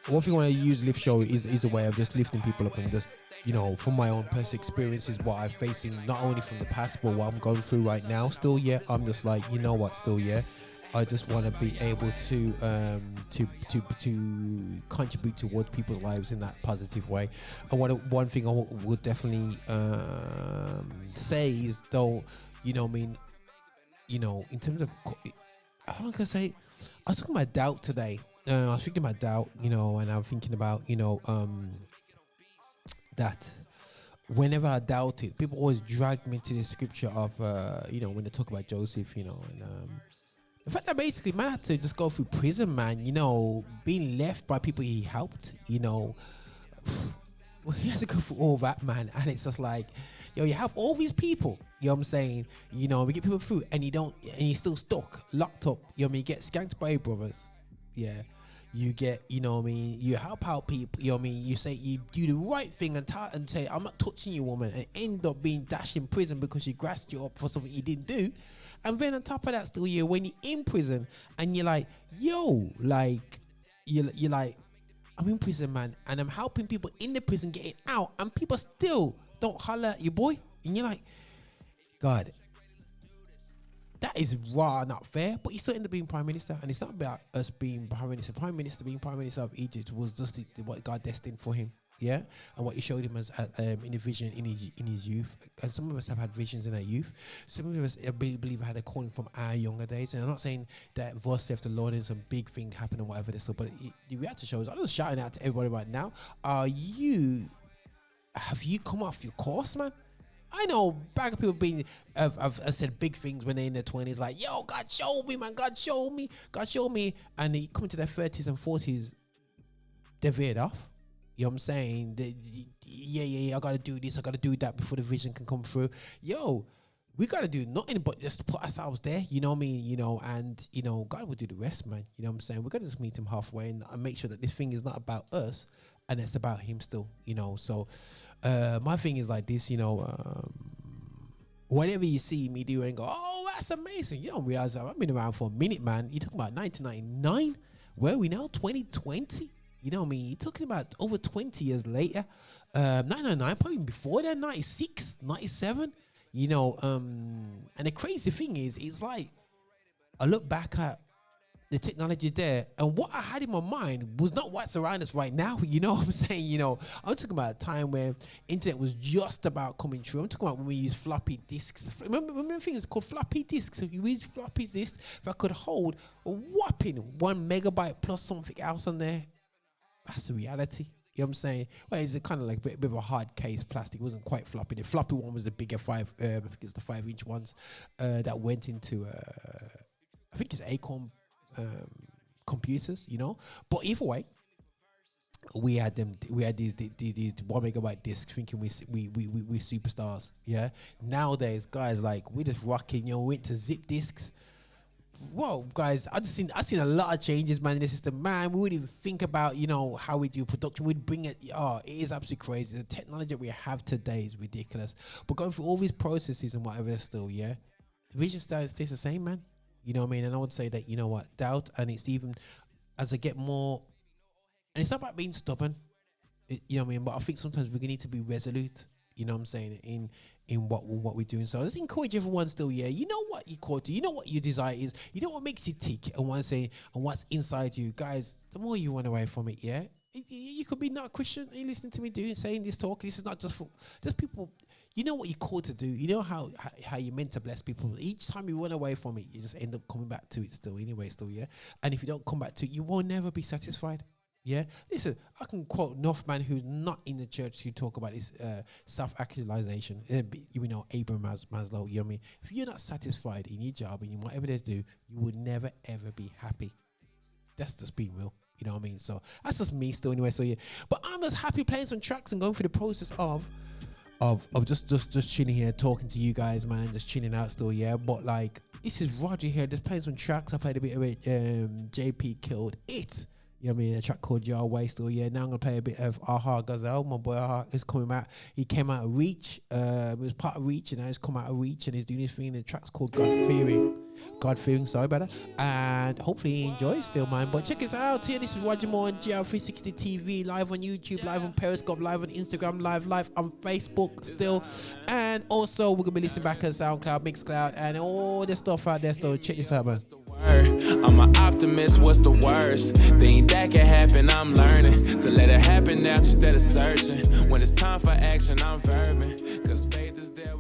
one thing when I use lift show is a way of just lifting people up and just, you know, from my own personal experiences, what I'm facing, not only from the past, but what I'm going through right now. Still, yeah, I'm just like, you know what, still, yeah, I just want to be able to contribute towards people's lives in that positive way. And one thing I would definitely say is, don't, you know, I mean, you know, in terms of, I'm gonna say, I was talking about doubt today. I was thinking about doubt, you know, and I'm thinking about, you know, that whenever I doubted, people always drag me to the scripture of, you know, when they talk about Joseph, you know, and the fact that basically man had to just go through prison, man, you know, being left by people he helped, you know, he has to go through all that, man, and it's just like, yo, you help all these people, you know what I'm saying, you know, we get people through, and you're still stuck, locked up, you know what I mean, you get skanked by your brothers, yeah. You get, you know what I mean, you help out people, you know what I mean, you say you do the right thing and say, I'm not touching you, woman, and end up being dashed in prison because you grassed you up for something you didn't do. And then on top of that, still, yeah, when you're in prison and you're like, yo, like, you're like, I'm in prison, man, and I'm helping people in the prison getting out, and people still don't holler at you, boy, and you're like, God, that is raw, not fair. But he still ended up being prime minister, and it's not about us being prime minister. Prime minister being prime minister of Egypt was just what God destined for him, yeah, and what He showed him as in a vision in his youth. And some of us have had visions in our youth. Some of us, I believe, had a calling from our younger days. And I'm not saying that thus saith the Lord and some big thing happened or whatever this, but the reality shows. I'm just shouting out to everybody right now. Have you come off your course, man? I know back of people being I've said big things when they're in their 20s, like, yo, God show me, man, God show me, and they come into their 30s and 40s, they're veered off. You know what I'm saying? Yeah, I gotta do this, I gotta do that before the vision can come through. Yo, we gotta do nothing but just put ourselves there, you know what I mean? You know, and you know, God will do the rest, man. You know what I'm saying? We gotta just meet Him halfway and make sure that this thing is not about us and it's about Him still, you know. So my thing is like this, you know, whatever you see me do and go, oh, that's amazing, you don't realize that I've been around for a minute, man. You're talking about 1999, where are we now? 2020, you know what I mean? You're talking about over 20 years later. 999, probably before that, 96, 97, you know. And the crazy thing is, it's like I look back at the technology there, and what I had in my mind was not what's around us right now. You know what I'm saying? You know, I'm talking about a time where internet was just about coming through. I'm talking about when we used floppy disks. Remember the thing is called floppy disks. So you use floppy disks that could hold a whopping 1 megabyte plus something else on there. That's the reality. You know what I'm saying? Well, it's kind of like a bit of a hard case plastic. It wasn't quite floppy. The floppy one was the bigger I think it's the 5-inch ones that went into I think it's Acorn computers, you know. But either way, we had these 1 megabyte discs, thinking we superstars. Yeah, nowadays, guys, like, we're just rocking, you know, went to zip discs. Whoa, guys, I've seen a lot of changes, man, in the system. Man, we wouldn't even think about, you know, how we do production. We'd bring it. Oh, it is absolutely crazy. The technology that we have today is ridiculous. But going through all these processes and whatever, still, yeah, the vision stays the same, man. You know what I mean? And I would say that, you know what, doubt, and it's even as I get more, and it's not about being stubborn, you know what I mean? But I think sometimes we need to be resolute, you know what I'm saying, in what we're doing. So I just encourage everyone still, yeah, you know what you call to, you know what your desire is, you know what makes you tick, and what's inside you, guys. The more you run away from it, yeah, you could be not a Christian. Are you listening to me saying this talk? This is not just for just people. You know what you're called to do. You know how you're meant to bless people. Each time you run away from it, you just end up coming back to it still anyway, yeah. And if you don't come back to it, you will never be satisfied. Yeah. Listen, I can quote enough man who's not in the church to talk about this self-actualization. You know, Abraham Maslow. You know what I mean? If you're not satisfied in your job and in whatever they do, you will never ever be happy. That's just being real. You know what I mean? So that's just me still anyway. So yeah. But I'm just happy playing some tracks and going through the process of just chilling here, talking to you guys, man, just chilling out still, yeah. But like, this is Roger here, just playing some tracks. I played a bit of it. JP Killed It. You know You know what I mean? A track called YAHWEH still. Yeah, now I'm gonna play a bit of Gazelle. My boy is coming out. He came out of Reach. It was part of Reach, and now he's come out of Reach and he's doing his thing. The track's called God Fearing, sorry about that. And hopefully he enjoys still, man. But check us out here. This is Roger Moore on GR360 TV, live on YouTube, live on Periscope, live on Instagram, live on Facebook still. And also we're gonna be listening back on SoundCloud, Mixcloud, and all the stuff out there. So check this out, man. I'm an optimist, what's the worst thing that can happen? I'm learning to let it happen now instead of searching. When it's time for action, I'm verbing, cause faith is there.